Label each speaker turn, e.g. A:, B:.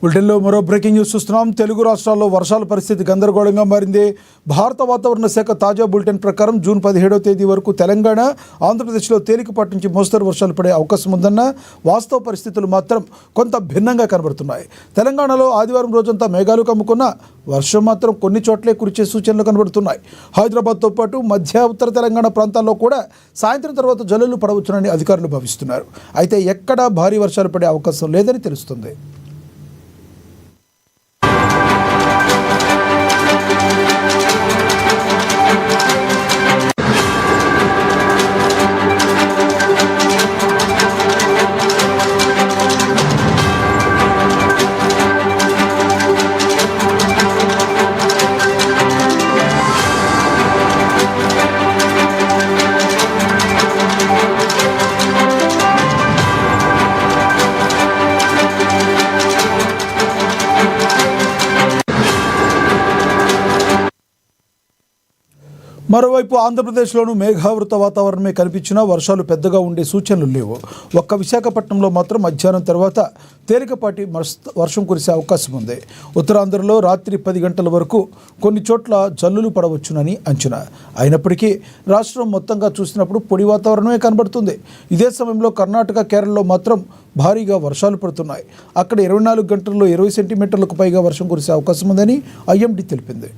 A: బులెటిన్లో మరో breaking news చూస్తున్నాం. తెలుగు రాష్ట్రాల్లో వర్షాల పరిస్థితి గందరగోళంగా మారింది. భారత వాతావరణ శాఖ తాజా బులెటిన్ ప్రకారం జూన్ 17వ తేదీ వరకు తెలంగాణ, ఆంధ్రప్రదేశ్లో తేలికపాటి నుంచి మోస్తరు వర్షాలు పడే అవకాశం ఉందన్న వాస్తవ పరిస్థితులు మాత్రం కొంత భిన్నంగా కనబడుతున్నాయి. తెలంగాణలో ఆదివారం రోజంతా మేఘాలు కమ్ముకున్న వర్షం మాత్రం కొన్ని చోట్లే కురిచే సూచనలు కనబడుతున్నాయి. హైదరాబాద్తో పాటు మధ్య ఉత్తర తెలంగాణ ప్రాంతాల్లో కూడా సాయంత్రం తర్వాత జల్లులు పడవచ్చునని అధికారులు భావిస్తున్నారు. అయితే ఎక్కడా భారీ వర్షాలు పడే అవకాశం లేదని తెలుస్తుంది. మరోవైపు ఆంధ్రప్రదేశ్లోనూ మేఘావృత వాతావరణమే కనిపించినా వర్షాలు పెద్దగా ఉండే సూచనలు లేవు. ఒక్క విశాఖపట్నంలో మాత్రం మధ్యాహ్నం తర్వాత తేలికపాటి వర్షం కురిసే అవకాశం ఉంది. ఉత్తరాంధ్రలో రాత్రి 10 గంటల వరకు కొన్ని చోట్ల జల్లులు పడవచ్చునని అంచనా. అయినప్పటికీ రాష్ట్రం మొత్తంగా చూసినప్పుడు పొడి వాతావరణమే కనబడుతుంది. ఇదే సమయంలో కర్ణాటక, కేరళలో మాత్రం భారీగా వర్షాలు పడుతున్నాయి. అక్కడ 24 గంటల్లో 20 సెంటీమీటర్లకు పైగా వర్షం కురిసే అవకాశం ఉందని ఐఎండీ తెలిపింది.